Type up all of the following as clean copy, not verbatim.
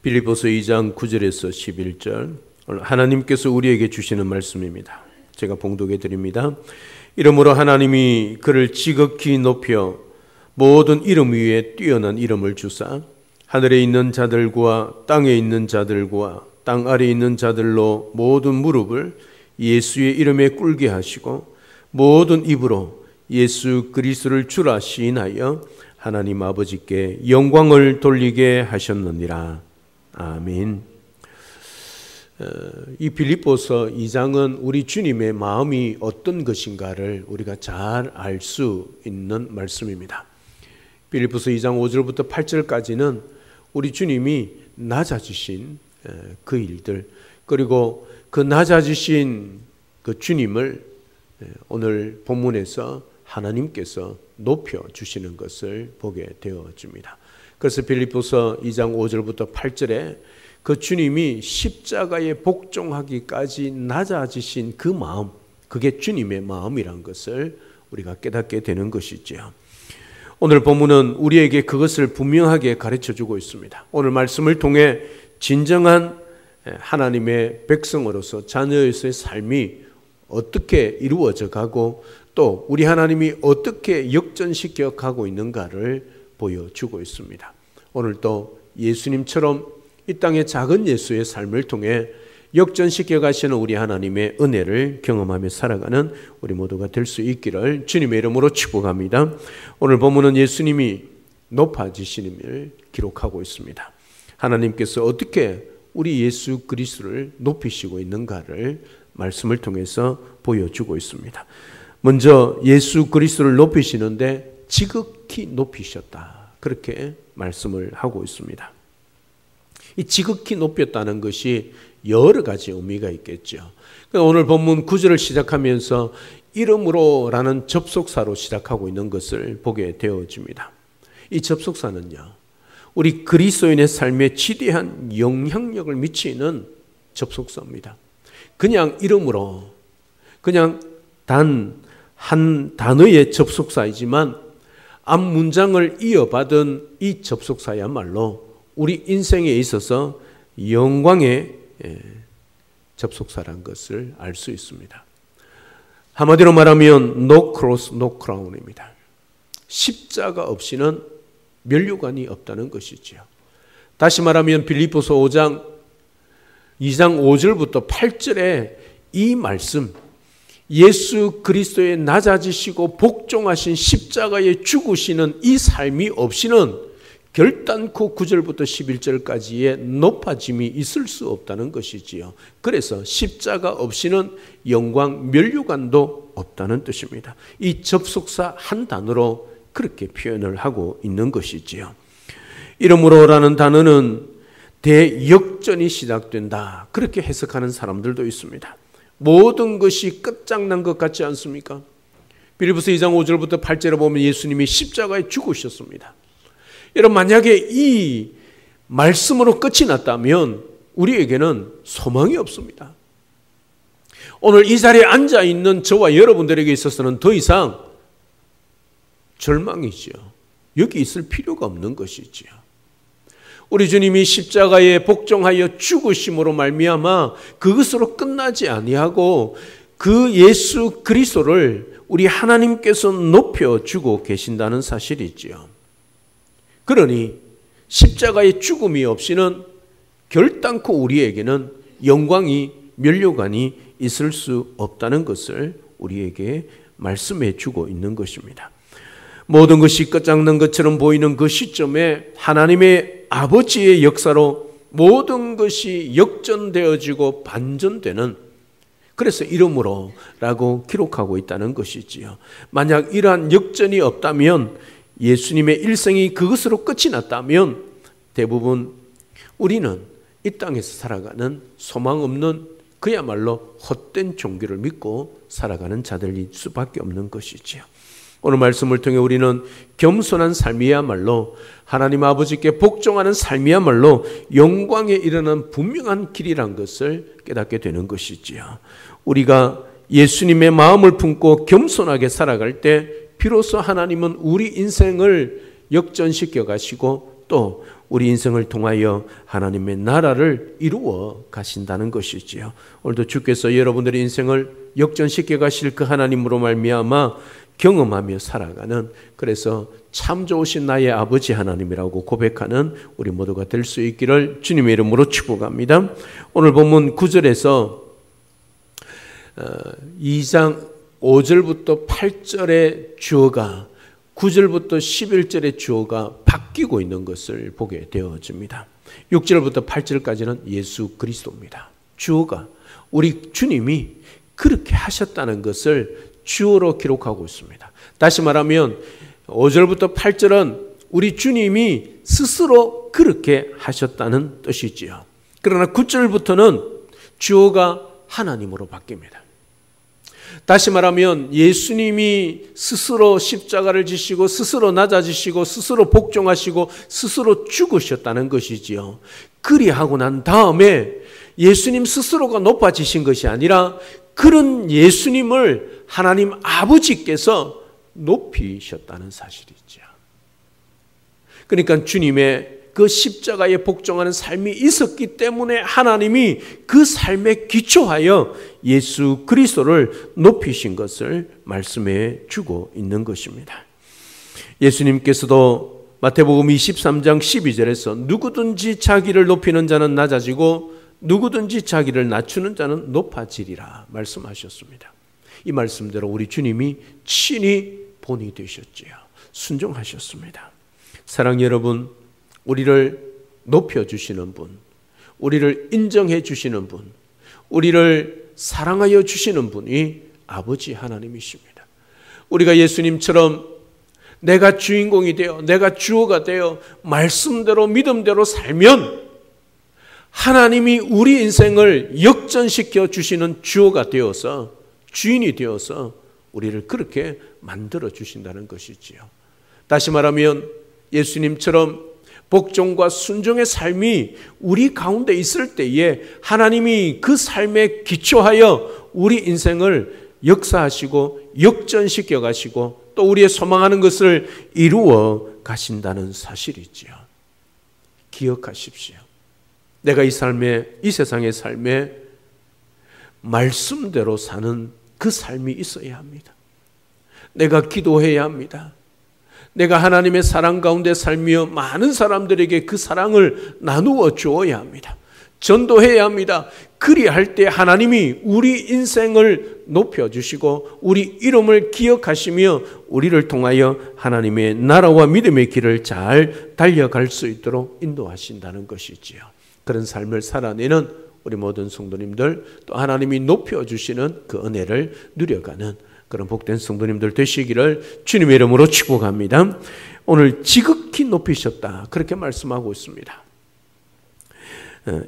빌립보서 2장 9절에서 11절, 오늘 하나님께서 우리에게 주시는 말씀입니다. 제가 봉독해 드립니다. 이러므로 하나님이 그를 지극히 높여 모든 이름 위에 뛰어난 이름을 주사 하늘에 있는 자들과 땅에 있는 자들과 땅 아래에 있는 자들로 모든 무릎을 예수의 이름에 꿇게 하시고 모든 입으로 예수 그리스도를 주라 시인하여 하나님 아버지께 영광을 돌리게 하셨느니라. 아멘. 이 빌립보서 2장은 우리 주님의 마음이 어떤 것인가를 우리가 잘 알 수 있는 말씀입니다. 빌립보서 2장 5절부터 8절까지는 우리 주님이 낮아지신 그 일들, 그리고 그 낮아지신 그 주님을 오늘 본문에서 하나님께서 높여주시는 것을 보게 되어집니다. 그래서 빌립보서 2장 5절부터 8절에 그 주님이 십자가에 복종하기까지 낮아지신 그 마음, 그게 주님의 마음이란 것을 우리가 깨닫게 되는 것이지요. 오늘 본문은 우리에게 그것을 분명하게 가르쳐주고 있습니다. 오늘 말씀을 통해 진정한 하나님의 백성으로서 자녀에서의 삶이 어떻게 이루어져 가고 또 우리 하나님이 어떻게 역전시켜 가고 있는가를 보여주고 있습니다. 오늘도 예수님처럼 이 땅의 작은 예수의 삶을 통해 역전시켜 가시는 우리 하나님의 은혜를 경험하며 살아가는 우리 모두가 될 수 있기를 주님의 이름으로 축복합니다. 오늘 본문은 예수님이 높아지심을 기록하고 있습니다. 하나님께서 어떻게 우리 예수 그리스도를 높이시고 있는가를 말씀을 통해서 보여주고 있습니다. 먼저 예수 그리스도를 높이시는데 지극히 높이셨다, 그렇게 말씀을 하고 있습니다. 이 지극히 높였다는 것이 여러 가지 의미가 있겠죠. 오늘 본문 9절을 시작하면서 이름으로라는 접속사로 시작하고 있는 것을 보게 되어집니다. 이 접속사는요, 우리 그리스도인의 삶에 지대한 영향력을 미치는 접속사입니다. 그냥 이름으로, 그냥 단 한 단어의 접속사이지만 앞 문장을 이어받은 이 접속사야말로 우리 인생에 있어서 영광의 접속사란 것을 알 수 있습니다. 한마디로 말하면 No cross, no crown입니다. 십자가 없이는 면류관이 없다는 것이지요. 다시 말하면 빌립보서 2장 5절부터 8절에 이 말씀, 예수 그리스도의 낮아지시고 복종하신 십자가에 죽으시는 이 삶이 없이는 결단코 9절부터 11절까지의 높아짐이 있을 수 없다는 것이지요. 그래서 십자가 없이는 영광 면류관도 없다는 뜻입니다. 이 접속사 한 단어로 그렇게 표현을 하고 있는 것이지요. 이름으로라는 단어는 대역전이 시작된다, 그렇게 해석하는 사람들도 있습니다. 모든 것이 끝장난 것 같지 않습니까? 빌립보서 2장 5절부터 8절에 보면 예수님이 십자가에 죽으셨습니다. 여러분, 만약에 이 말씀으로 끝이 났다면 우리에게는 소망이 없습니다. 오늘 이 자리에 앉아있는 저와 여러분들에게 있어서는 더 이상 절망이죠. 여기 있을 필요가 없는 것이지요. 우리 주님이 십자가에 복종하여 죽으심으로 말미암아 그것으로 끝나지 아니하고 그 예수 그리스도를 우리 하나님께서 높여주고 계신다는 사실이지요. 그러니 십자가의 죽음이 없이는 결단코 우리에게는 영광이, 면류관이 있을 수 없다는 것을 우리에게 말씀해 주고 있는 것입니다. 모든 것이 끝장난 것처럼 보이는 그 시점에 하나님의 아버지의 역사로 모든 것이 역전되어지고 반전되는, 그래서 이름으로라고 기록하고 있다는 것이지요. 만약 이러한 역전이 없다면, 예수님의 일생이 그것으로 끝이 났다면 대부분 우리는 이 땅에서 살아가는 소망 없는, 그야말로 헛된 종교를 믿고 살아가는 자들일 수밖에 없는 것이지요. 오늘 말씀을 통해 우리는 겸손한 삶이야말로, 하나님 아버지께 복종하는 삶이야말로 영광에 이르는 분명한 길이란 것을 깨닫게 되는 것이지요. 우리가 예수님의 마음을 품고 겸손하게 살아갈 때 비로소 하나님은 우리 인생을 역전시켜 가시고 또 우리 인생을 통하여 하나님의 나라를 이루어 가신다는 것이지요. 오늘도 주께서 여러분들의 인생을 역전시켜 가실 그 하나님으로 말미암아 경험하며 살아가는, 그래서 참 좋으신 나의 아버지 하나님이라고 고백하는 우리 모두가 될 수 있기를 주님의 이름으로 축복합니다. 오늘 본문 9절에서 2장 5절부터 8절의 주어가 9절부터 11절의 주어가 바뀌고 있는 것을 보게 되어집니다. 6절부터 8절까지는 예수 그리스도입니다. 주어가 우리 주님이 그렇게 하셨다는 것을 주어로 기록하고 있습니다. 다시 말하면 5절부터 8절은 우리 주님이 스스로 그렇게 하셨다는 뜻이지요. 그러나 9절부터는 주어가 하나님으로 바뀝니다. 다시 말하면 예수님이 스스로 십자가를 지시고 스스로 낮아지시고 스스로 복종하시고 스스로 죽으셨다는 것이지요. 그리하고 난 다음에 예수님 스스로가 높아지신 것이 아니라 그런 예수님을 하나님 아버지께서 높이셨다는 사실이죠. 그러니까 주님의 그 십자가에 복종하는 삶이 있었기 때문에 하나님이 그 삶에 기초하여 예수 그리스도를 높이신 것을 말씀해 주고 있는 것입니다. 예수님께서도 마태복음 23장 12절에서 누구든지 자기를 높이는 자는 낮아지고 누구든지 자기를 낮추는 자는 높아지리라 말씀하셨습니다. 이 말씀대로 우리 주님이 친히 본이 되셨지요. 순종하셨습니다. 사랑 여러분, 우리를 높여주시는 분, 우리를 인정해 주시는 분, 우리를 사랑하여 주시는 분이 아버지 하나님이십니다. 우리가 예수님처럼 내가 주인공이 되어 내가 주어가 되어 말씀대로 믿음대로 살면 하나님이 우리 인생을 역전시켜 주시는 주어가 되어서 주인이 되어서 우리를 그렇게 만들어 주신다는 것이지요. 다시 말하면 예수님처럼 복종과 순종의 삶이 우리 가운데 있을 때에 하나님이 그 삶에 기초하여 우리 인생을 역사하시고 역전시켜 가시고 또 우리의 소망하는 것을 이루어 가신다는 사실이지요. 기억하십시오. 내가 이 세상의 삶에 말씀대로 사는 그 삶이 있어야 합니다. 내가 기도해야 합니다. 내가 하나님의 사랑 가운데 살며 많은 사람들에게 그 사랑을 나누어 주어야 합니다. 전도해야 합니다. 그리할 때 하나님이 우리 인생을 높여주시고 우리 이름을 기억하시며 우리를 통하여 하나님의 나라와 믿음의 길을 잘 달려갈 수 있도록 인도하신다는 것이지요. 그런 삶을 살아내는 우리 모든 성도님들, 또 하나님이 높여주시는 그 은혜를 누려가는 그런 복된 성도님들 되시기를 주님의 이름으로 축복합니다. 오늘 지극히 높이셨다, 그렇게 말씀하고 있습니다.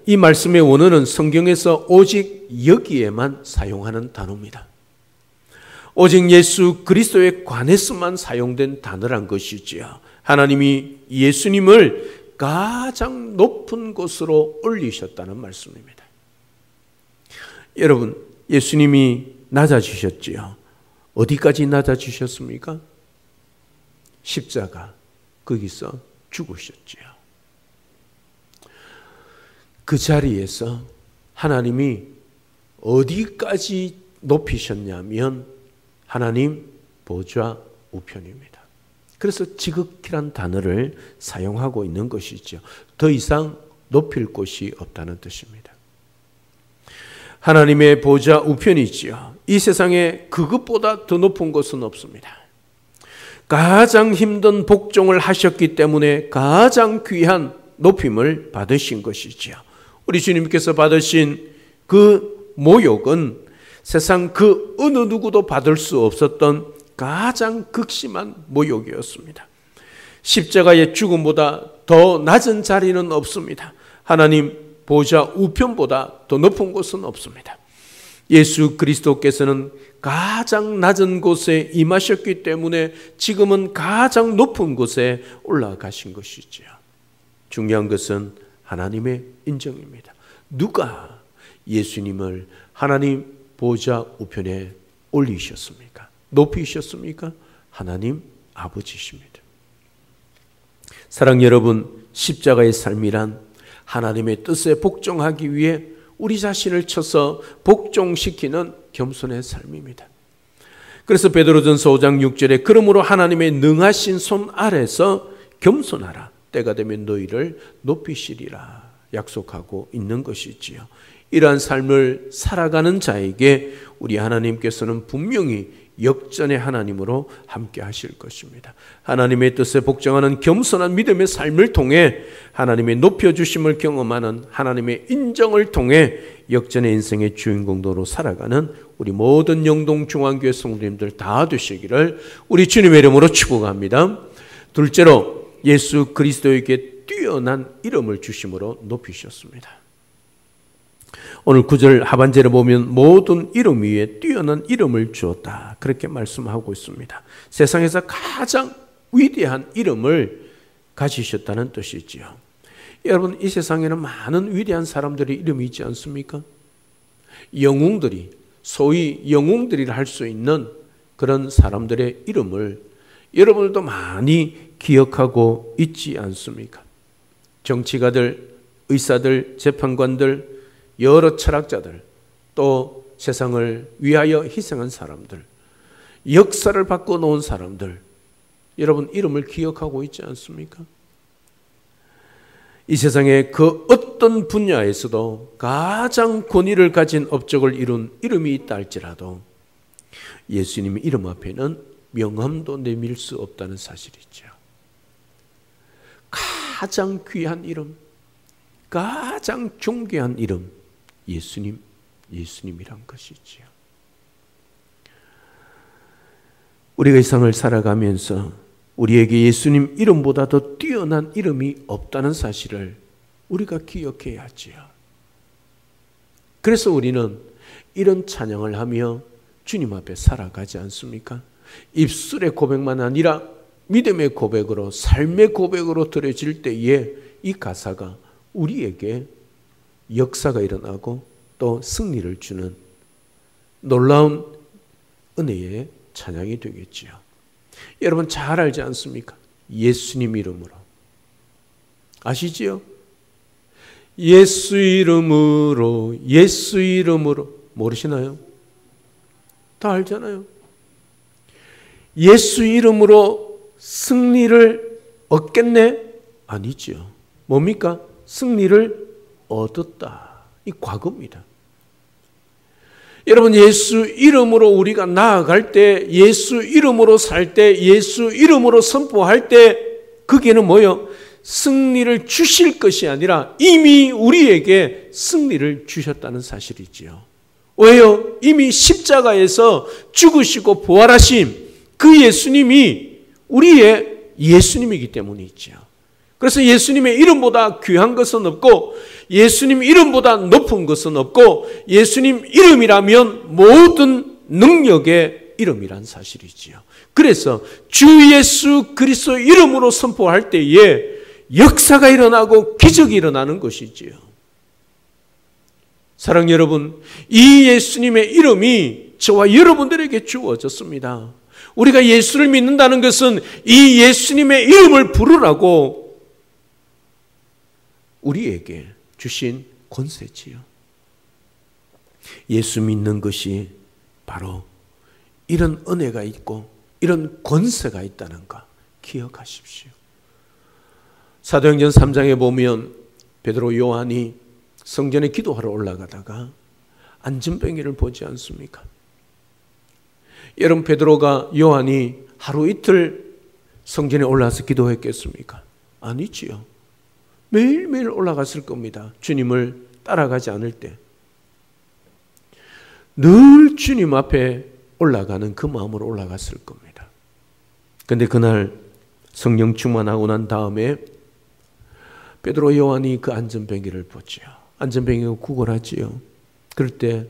이 말씀의 원어는 성경에서 오직 여기에만 사용하는 단어입니다. 오직 예수 그리스도에 관해서만 사용된 단어란 것이지요. 하나님이 예수님을 가장 높은 곳으로 올리셨다는 말씀입니다. 여러분, 예수님이 낮아지셨지요. 어디까지 낮아지셨습니까? 십자가, 거기서 죽으셨지요. 그 자리에서 하나님이 어디까지 높이셨냐면 하나님 보좌 우편입니다. 그래서 지극히란 단어를 사용하고 있는 것이죠. 더 이상 높일 곳이 없다는 뜻입니다. 하나님의 보좌 우편이지요. 이 세상에 그것보다 더 높은 곳은 없습니다. 가장 힘든 복종을 하셨기 때문에 가장 귀한 높임을 받으신 것이지요. 우리 주님께서 받으신 그 모욕은 세상 그 어느 누구도 받을 수 없었던 가장 극심한 모욕이었습니다. 십자가의 죽음보다 더 낮은 자리는 없습니다. 하나님 보좌 우편보다 더 높은 곳은 없습니다. 예수 그리스도께서는 가장 낮은 곳에 임하셨기 때문에 지금은 가장 높은 곳에 올라가신 것이지요. 중요한 것은 하나님의 인정입니다. 누가 예수님을 하나님 보좌 우편에 올리셨습니까? 높이셨습니까? 하나님 아버지십니다. 사랑 여러분, 십자가의 삶이란 하나님의 뜻에 복종하기 위해 우리 자신을 쳐서 복종시키는 겸손의 삶입니다. 그래서 베드로전서 5장 6절에 그러므로 하나님의 능하신 손 아래서 겸손하라. 때가 되면 너희를 높이시리라 약속하고 있는 것이지요. 이러한 삶을 살아가는 자에게 우리 하나님께서는 분명히 역전의 하나님으로 함께 하실 것입니다. 하나님의 뜻에 복종하는 겸손한 믿음의 삶을 통해 하나님의 높여주심을 경험하는 하나님의 인정을 통해 역전의 인생의 주인공도로 살아가는 우리 모든 영동 중앙교회 성도님들 다 되시기를 우리 주님의 이름으로 축복합니다. 둘째로 예수 그리스도에게 뛰어난 이름을 주심으로 높이셨습니다. 오늘 9절 하반절에 보면 모든 이름 위에 뛰어난 이름을 주었다. 그렇게 말씀하고 있습니다. 세상에서 가장 위대한 이름을 가지셨다는 뜻이지요. 여러분, 이 세상에는 많은 위대한 사람들의 이름이 있지 않습니까? 영웅들이, 소위 영웅들이라 할 수 있는 그런 사람들의 이름을 여러분들도 많이 기억하고 있지 않습니까? 정치가들, 의사들, 재판관들, 여러 철학자들, 또 세상을 위하여 희생한 사람들, 역사를 바꿔놓은 사람들, 여러분 이름을 기억하고 있지 않습니까? 이 세상에 그 어떤 분야에서도 가장 권위를 가진 업적을 이룬 이름이 있다 할지라도 예수님의 이름 앞에는 명함도 내밀 수 없다는 사실이죠. 가장 귀한 이름, 가장 존귀한 이름, 예수님이란 것이지요. 우리가 이 세상을 살아가면서 우리에게 예수님 이름보다 더 뛰어난 이름이 없다는 사실을 우리가 기억해야 하지요. 그래서 우리는 이런 찬양을 하며 주님 앞에 살아가지 않습니까? 입술의 고백만 아니라 믿음의 고백으로, 삶의 고백으로 드려질 때에 이 가사가 우리에게 역사가 일어나고 또 승리를 주는 놀라운 은혜의 찬양이 되겠지요. 여러분 잘 알지 않습니까? 예수님 이름으로. 아시지요? 예수 이름으로, 예수 이름으로. 모르시나요? 다 알잖아요. 예수 이름으로 승리를 얻겠네? 아니지요. 뭡니까? 승리를 얻었다. 이 과거입니다. 여러분 예수 이름으로 우리가 나아갈 때, 예수 이름으로 살 때, 예수 이름으로 선포할 때 그게는 뭐요? 승리를 주실 것이 아니라 이미 우리에게 승리를 주셨다는 사실이지요. 왜요? 이미 십자가에서 죽으시고 부활하신 그 예수님이 우리의 예수님이기 때문이지요. 그래서 예수님의 이름보다 귀한 것은 없고 예수님 이름보다 높은 것은 없고 예수님 이름이라면 모든 능력의 이름이란 사실이지요. 그래서 주 예수 그리스도 이름으로 선포할 때에 역사가 일어나고 기적이 일어나는 것이지요. 사랑 여러분, 이 예수님의 이름이 저와 여러분들에게 주어졌습니다. 우리가 예수를 믿는다는 것은 이 예수님의 이름을 부르라고 우리에게 주신 권세지요. 예수 믿는 것이 바로 이런 은혜가 있고 이런 권세가 있다는 거 기억하십시오. 사도행전 3장에 보면 베드로 요한이 성전에 기도하러 올라가다가 안전뱅이를 보지 않습니까? 여러분 베드로가 요한이 하루 이틀 성전에 올라와서 기도했겠습니까? 아니지요. 매일매일 올라갔을 겁니다. 주님을 따라가지 않을 때. 늘 주님 앞에 올라가는 그 마음으로 올라갔을 겁니다. 그런데 그날 성령 충만하고 난 다음에 베드로 요한이 그 안전뱅이를 보지요. 안전뱅이가 구걸하지요. 그럴 때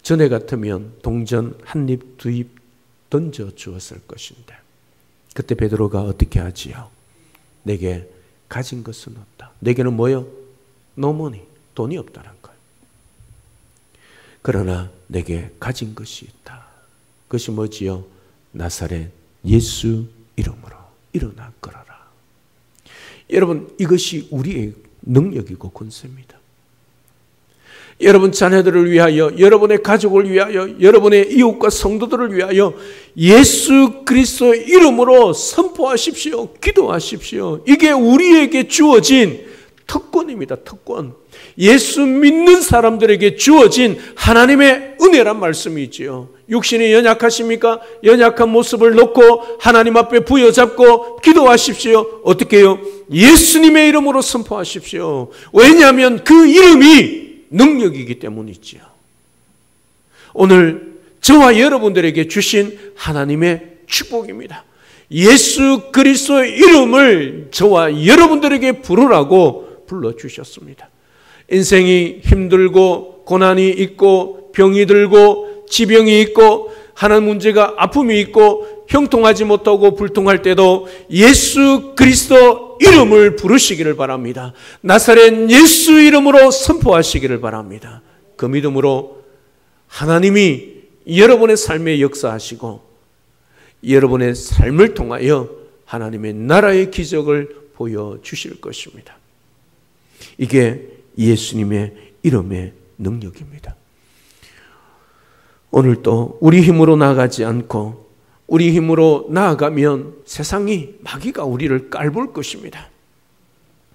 전에 같으면 동전 한 입, 두 입 던져 주었을 것인데 그때 베드로가 어떻게 하지요? 내게 가진 것은 없다. 내게는 뭐요? 노머니, 돈이 없다는 거예요. 그러나 내게 가진 것이 있다. 그것이 뭐지요? 나사렛 예수 이름으로 일어나 걸어라. 여러분, 이것이 우리의 능력이고 권세입니다. 여러분 자녀들을 위하여, 여러분의 가족을 위하여, 여러분의 이웃과 성도들을 위하여 예수 그리스도 이름으로 선포하십시오. 기도하십시오. 이게 우리에게 주어진 특권입니다. 특권. 예수 믿는 사람들에게 주어진 하나님의 은혜란 말씀이지요. 육신이 연약하십니까? 연약한 모습을 놓고 하나님 앞에 부여잡고 기도하십시오. 어떻게 해요? 예수님의 이름으로 선포하십시오. 왜냐하면 그 이름이 능력이기 때문이지요. 오늘 저와 여러분들에게 주신 하나님의 축복입니다. 예수 그리스도의 이름을 저와 여러분들에게 부르라고 불러주셨습니다. 인생이 힘들고 고난이 있고 병이 들고 지병이 있고 하나님 문제가 아픔이 있고 형통하지 못하고 불통할 때도 예수 그리스도 이름을 부르시기를 바랍니다. 나사렛 예수 이름으로 선포하시기를 바랍니다. 그 믿음으로 하나님이 여러분의 삶에 역사하시고 여러분의 삶을 통하여 하나님의 나라의 기적을 보여주실 것입니다. 이게 예수님의 이름의 능력입니다. 오늘도 우리 힘으로 나아가지 않고 우리 힘으로 나아가면 세상이 마귀가 우리를 깔볼 것입니다.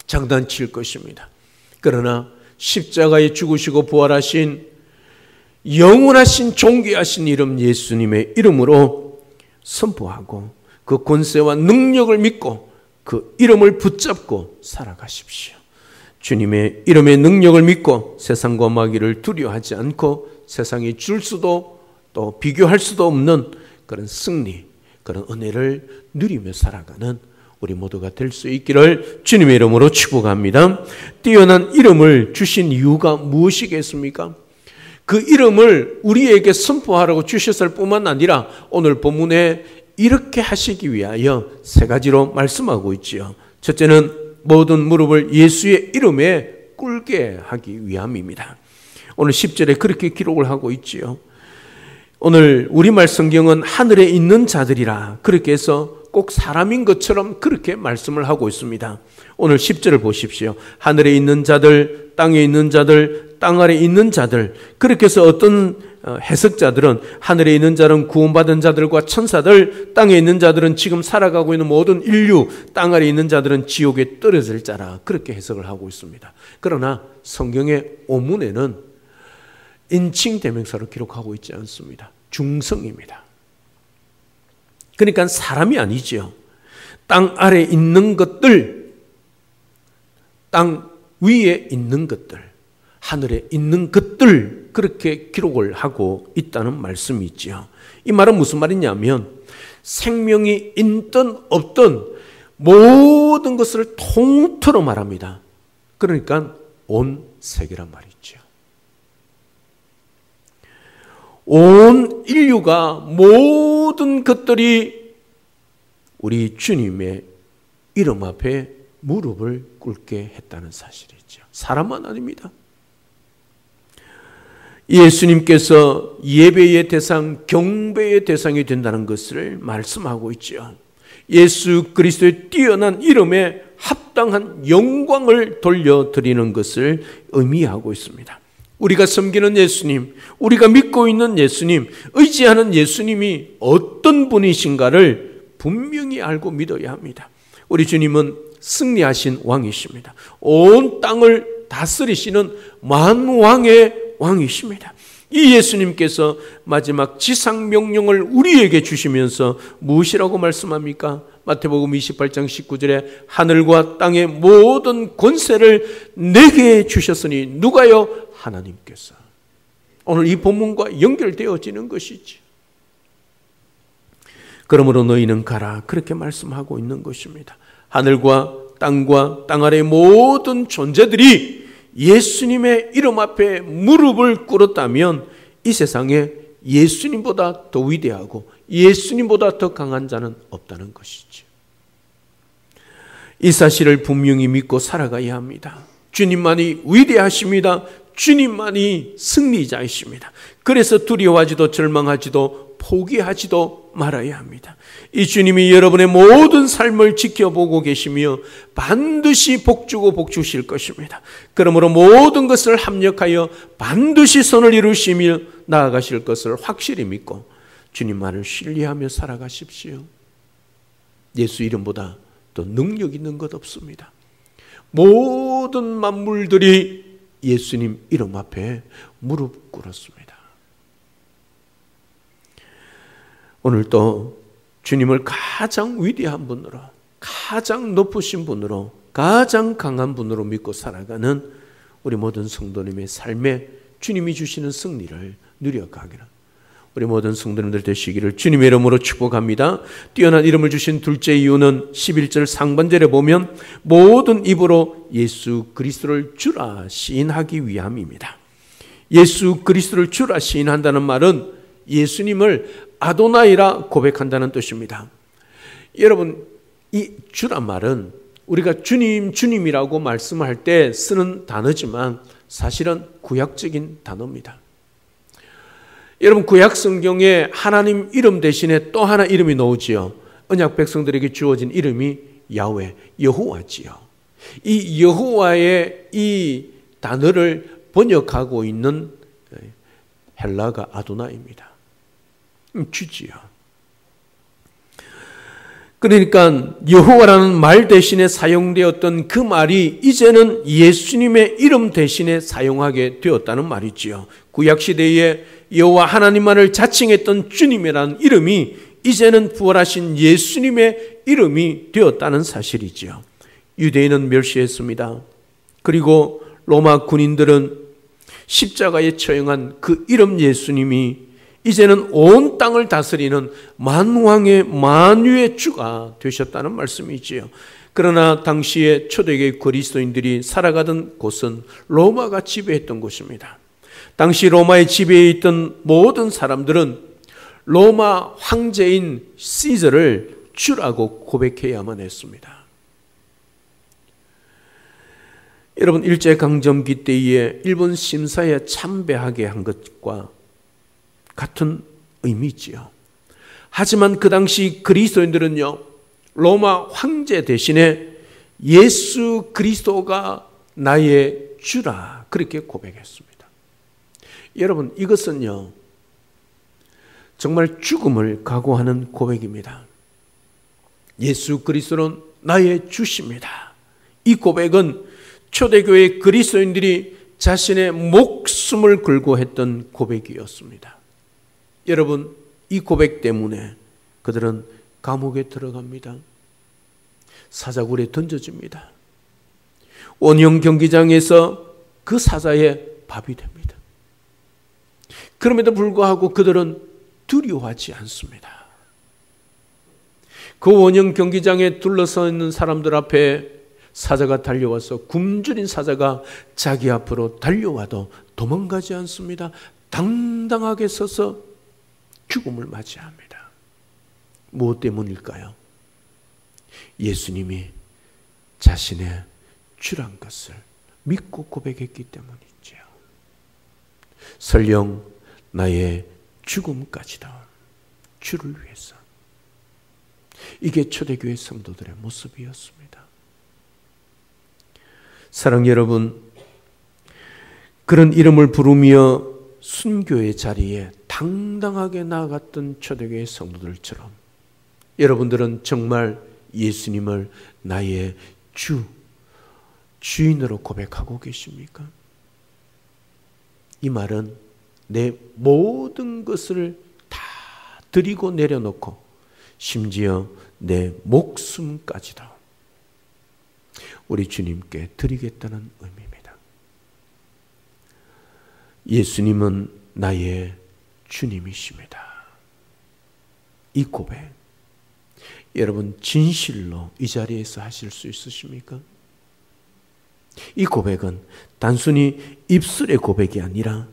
장난칠 것입니다. 그러나 십자가에 죽으시고 부활하신 영원하신 존귀하신 이름 예수님의 이름으로 선포하고 그 권세와 능력을 믿고 그 이름을 붙잡고 살아가십시오. 주님의 이름의 능력을 믿고 세상과 마귀를 두려워하지 않고 세상이 줄 수도 또 비교할 수도 없는 그런 승리, 그런 은혜를 누리며 살아가는 우리 모두가 될 수 있기를 주님의 이름으로 축복합니다. 뛰어난 이름을 주신 이유가 무엇이겠습니까? 그 이름을 우리에게 선포하라고 주셨을 뿐만 아니라 오늘 본문에 이렇게 하시기 위하여 세 가지로 말씀하고 있지요. 첫째는 모든 무릎을 예수의 이름에 꿇게 하기 위함입니다. 오늘 10절에 그렇게 기록을 하고 있지요. 오늘 우리말 성경은 하늘에 있는 자들이라 그렇게 해서 꼭 사람인 것처럼 그렇게 말씀을 하고 있습니다. 오늘 10절을 보십시오. 하늘에 있는 자들, 땅에 있는 자들, 땅 아래 있는 자들. 그렇게 해서 어떤 해석자들은 하늘에 있는 자는 구원받은 자들과 천사들, 땅에 있는 자들은 지금 살아가고 있는 모든 인류, 땅 아래 있는 자들은 지옥에 떨어질 자라 그렇게 해석을 하고 있습니다. 그러나 성경의 원문에는 인칭 대명사로 기록하고 있지 않습니다. 중성입니다. 그러니까 사람이 아니죠. 땅 아래 있는 것들, 땅 위에 있는 것들, 하늘에 있는 것들 그렇게 기록을 하고 있다는 말씀이지요. 이 말은 무슨 말이냐면 생명이 있든 없든 모든 것을 통틀어 말합니다. 그러니까 온 세계란 말이죠. 온 인류가 모든 것들이 우리 주님의 이름 앞에 무릎을 꿇게 했다는 사실이죠. 사람만 아닙니다. 예수님께서 예배의 대상, 경배의 대상이 된다는 것을 말씀하고 있죠. 예수 그리스도의 뛰어난 이름에 합당한 영광을 돌려드리는 것을 의미하고 있습니다. 우리가 섬기는 예수님, 우리가 믿고 있는 예수님, 의지하는 예수님이 어떤 분이신가를 분명히 알고 믿어야 합니다. 우리 주님은 승리하신 왕이십니다. 온 땅을 다스리시는 만왕의 왕이십니다. 이 예수님께서 마지막 지상 명령을 우리에게 주시면서 무엇이라고 말씀합니까? 마태복음 28장 19절에 하늘과 땅의 모든 권세를 내게 주셨으니 누가요? 하나님께서. 오늘 이 본문과 연결되어지는 것이지. 그러므로 너희는 가라 그렇게 말씀하고 있는 것입니다. 하늘과 땅과 땅 아래의 모든 존재들이 예수님의 이름 앞에 무릎을 꿇었다면 이 세상에 예수님보다 더 위대하고 예수님보다 더 강한 자는 없다는 것이죠. 이 사실을 분명히 믿고 살아가야 합니다. 주님만이 위대하십니다. 주님만이 승리자이십니다. 그래서 두려워하지도 절망하지도 포기하지도 말아야 합니다. 이 주님이 여러분의 모든 삶을 지켜보고 계시며 반드시 복주고 복주실 것입니다. 그러므로 모든 것을 합력하여 반드시 선을 이루시며 나아가실 것을 확실히 믿고 주님만을 신뢰하며 살아가십시오. 예수 이름보다 더 능력 있는 것 없습니다. 모든 만물들이 예수님 이름 앞에 무릎 꿇었습니다. 오늘도 주님을 가장 위대한 분으로, 가장 높으신 분으로, 가장 강한 분으로 믿고 살아가는 우리 모든 성도님의 삶에 주님이 주시는 승리를 누려가기를 우리 모든 성도님들 되시기를 주님의 이름으로 축복합니다. 뛰어난 이름을 주신 둘째 이유는 11절 상반절에 보면 모든 입으로 예수 그리스도를 주라 시인하기 위함입니다. 예수 그리스도를 주라 시인한다는 말은 예수님을 아도나이라 고백한다는 뜻입니다. 여러분, 이 주란 말은 우리가 주님, 주님이라고 말씀할 때 쓰는 단어지만 사실은 구약적인 단어입니다. 여러분, 구약 성경에 하나님 이름 대신에 또 하나 이름이 나오지요. 언약 백성들에게 주어진 이름이 야훼, 여호와지요. 이 여호와의 이 단어를 번역하고 있는 헬라가 아도나입니다. 주지요. 그러니까 여호와라는 말 대신에 사용되었던 그 말이 이제는 예수님의 이름 대신에 사용하게 되었다는 말이지요. 구약시대에 여호와 하나님만을 자칭했던 주님이라는 이름이 이제는 부활하신 예수님의 이름이 되었다는 사실이지요. 유대인은 멸시했습니다. 그리고 로마 군인들은 십자가에 처형한 그 이름 예수님이 이제는 온 땅을 다스리는 만왕의 만유의 주가 되셨다는 말씀이지요. 그러나 당시에 초대교회 그리스도인들이 살아가던 곳은 로마가 지배했던 곳입니다. 당시 로마의 지배에 있던 모든 사람들은 로마 황제인 시저를 주라고 고백해야만 했습니다. 여러분, 일제강점기 때에 일본 심사에 참배하게 한 것과 같은 의미지요. 하지만 그 당시 그리스도인들은요, 로마 황제 대신에 예수 그리스도가 나의 주라 그렇게 고백했습니다. 여러분, 이것은요 정말 죽음을 각오하는 고백입니다. 예수 그리스도는 나의 주십니다. 이 고백은 초대교회 그리스도인들이 자신의 목숨을 걸고 했던 고백이었습니다. 여러분, 이 고백 때문에 그들은 감옥에 들어갑니다. 사자굴에 던져집니다. 원형 경기장에서 그 사자의 밥이 됩니다. 그럼에도 불구하고 그들은 두려워하지 않습니다. 그 원형 경기장에 둘러서 있는 사람들 앞에 사자가 달려와서 굶주린 사자가 자기 앞으로 달려와도 도망가지 않습니다. 당당하게 서서 죽음을 맞이합니다. 무엇 때문일까요? 예수님이 자신의 주란 것을 믿고 고백했기 때문이지요. 설령 나의 죽음까지도 주를 위해서. 이게 초대교회 성도들의 모습이었습니다. 사랑 여러분, 그런 이름을 부르며 순교의 자리에 당당하게 나아갔던 초대교회 성도들처럼 여러분들은 정말 예수님을 나의 주인으로 고백하고 계십니까? 이 말은 내 모든 것을 다 드리고 내려놓고 심지어 내 목숨까지도 우리 주님께 드리겠다는 의미입니다. 예수님은 나의 주님이십니다. 이 고백, 여러분 진실로 이 자리에서 하실 수 있으십니까? 이 고백은 단순히 입술의 고백이 아니라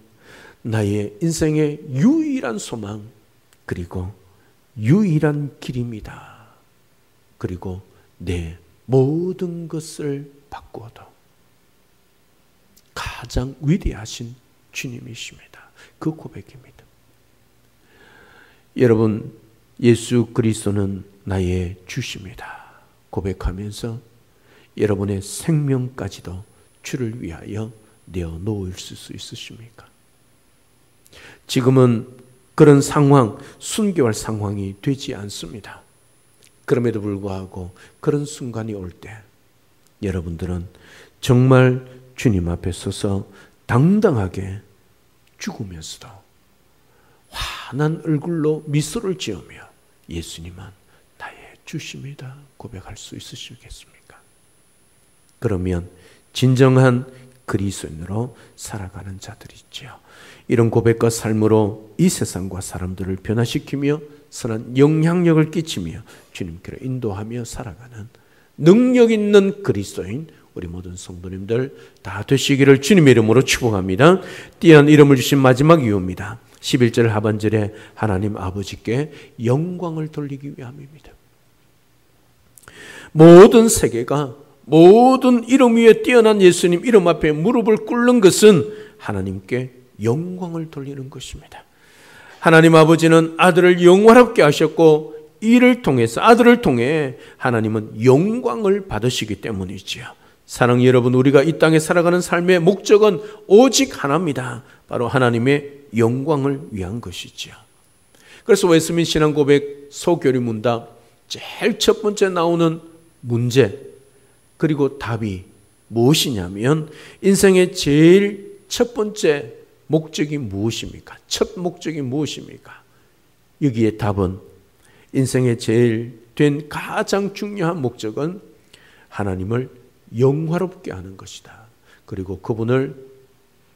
나의 인생의 유일한 소망, 그리고 유일한 길입니다. 그리고 내 모든 것을 바꾸어도 가장 위대하신 주님이십니다. 그 고백입니다. 여러분, 예수 그리스도는 나의 주십니다. 고백하면서 여러분의 생명까지도 주를 위하여 내어놓을 수 있으십니까? 지금은 그런 상황, 순교할 상황이 되지 않습니다. 그럼에도 불구하고 그런 순간이 올 때 여러분들은 정말 주님 앞에 서서 당당하게 죽으면서도 환한 얼굴로 미소를 지으며 예수님은 나의 주십니다 고백할 수 있으시겠습니까? 그러면 진정한 그리스도인으로 살아가는 자들이 있지요. 이런 고백과 삶으로 이 세상과 사람들을 변화시키며 선한 영향력을 끼치며 주님께로 인도하며 살아가는 능력 있는 그리스도인 우리 모든 성도님들 다 되시기를 주님의 이름으로 축복합니다. 뛰어난 이름을 주신 마지막 이유입니다. 11절 하반절에 하나님 아버지께 영광을 돌리기 위함입니다. 모든 세계가 모든 이름 위에 뛰어난 예수님 이름 앞에 무릎을 꿇는 것은 하나님께 영광을 돌리는 것입니다. 하나님 아버지는 아들을 영원롭게 하셨고 이를 통해서 아들을 통해 하나님은 영광을 받으시기 때문이지요. 사랑하는 여러분, 우리가 이 땅에 살아가는 삶의 목적은 오직 하나입니다. 바로 하나님의 영광을 위한 것이지요. 그래서 웨스민스터 신앙고백 소교리 문답 제일 첫 번째 나오는 문제 그리고 답이 무엇이냐면 인생의 제일 첫 번째 목적이 무엇입니까? 첫 목적이 무엇입니까? 여기에 답은 인생의 제일 된 가장 중요한 목적은 하나님을 영화롭게 하는 것이다. 그리고 그분을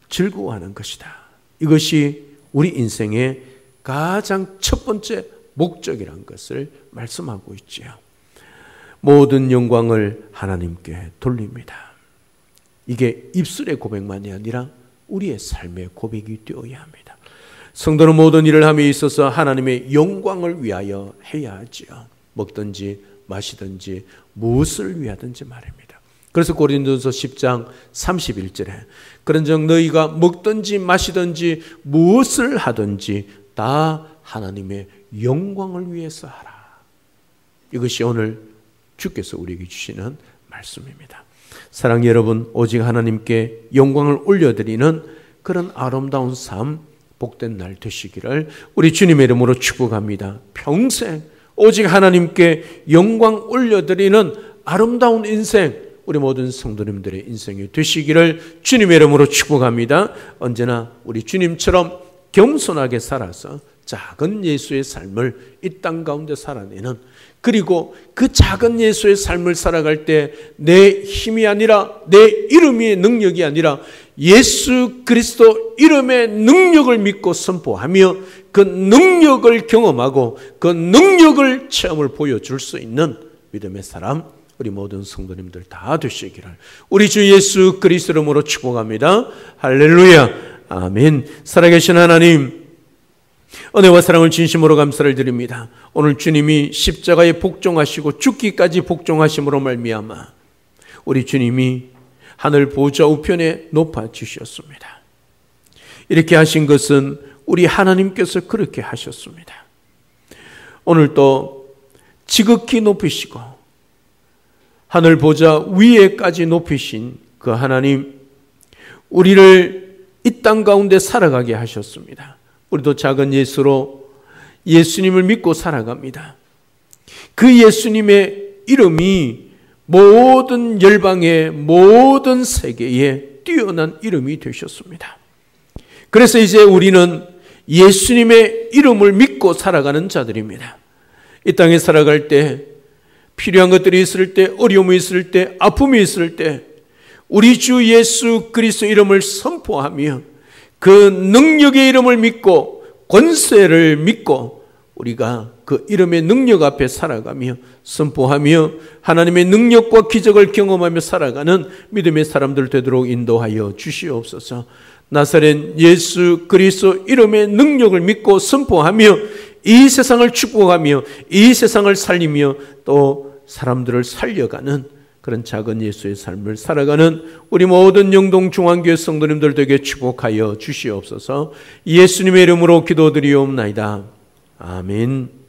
즐거워하는 것이다. 이것이 우리 인생의 가장 첫 번째 목적이라는 것을 말씀하고 있지요. 모든 영광을 하나님께 돌립니다. 이게 입술의 고백만이 아니라 우리의 삶의 고백이 되어야 합니다. 성도는 모든 일을 함에 있어서 하나님의 영광을 위하여 해야 하지요. 먹든지 마시든지 무엇을 위하든지 말입니다. 그래서 고린도전서 10장 31절에 그런즉 너희가 먹든지 마시든지 무엇을 하든지 다 하나님의 영광을 위해서 하라. 이것이 오늘 주께서 우리에게 주시는 말씀입니다. 사랑하는 여러분, 오직 하나님께 영광을 올려드리는 그런 아름다운 삶, 복된 날 되시기를 우리 주님의 이름으로 축복합니다. 평생 오직 하나님께 영광 올려드리는 아름다운 인생, 우리 모든 성도님들의 인생이 되시기를 주님의 이름으로 축복합니다. 언제나 우리 주님처럼 겸손하게 살아서 작은 예수의 삶을 이 땅 가운데 살아내는, 그리고 그 작은 예수의 삶을 살아갈 때 내 힘이 아니라 내 이름의 능력이 아니라 예수 그리스도 이름의 능력을 믿고 선포하며 그 능력을 경험하고 그 능력을 체험을 보여줄 수 있는 믿음의 사람, 우리 모든 성도님들 다 되시기를 우리 주 예수 그리스도 이름으로 축복합니다. 할렐루야, 아멘. 살아계신 하나님, 은혜와 사랑을 진심으로 감사를 드립니다. 오늘 주님이 십자가에 복종하시고 죽기까지 복종하심으로 말미암아 우리 주님이 하늘 보좌 우편에 높아지셨습니다. 이렇게 하신 것은 우리 하나님께서 그렇게 하셨습니다. 오늘 또 지극히 높이시고 하늘 보좌 위에까지 높이신 그 하나님, 우리를 이 땅 가운데 살아가게 하셨습니다. 우리도 작은 예수로 예수님을 믿고 살아갑니다. 그 예수님의 이름이 모든 열방의 모든 세계에 뛰어난 이름이 되셨습니다. 그래서 이제 우리는 예수님의 이름을 믿고 살아가는 자들입니다. 이 땅에 살아갈 때 필요한 것들이 있을 때, 어려움이 있을 때, 아픔이 있을 때 우리 주 예수 그리스도 이름을 선포하며 그 능력의 이름을 믿고 권세를 믿고 우리가 그 이름의 능력 앞에 살아가며 선포하며 하나님의 능력과 기적을 경험하며 살아가는 믿음의 사람들 되도록 인도하여 주시옵소서. 나사렛 예수 그리스도 이름의 능력을 믿고 선포하며 이 세상을 축복하며 이 세상을 살리며 또 사람들을 살려가는 그런 작은 예수의 삶을 살아가는 우리 모든 영동 중앙교회 성도님들 되게 축복하여 주시옵소서. 예수님의 이름으로 기도드리옵나이다. 아멘.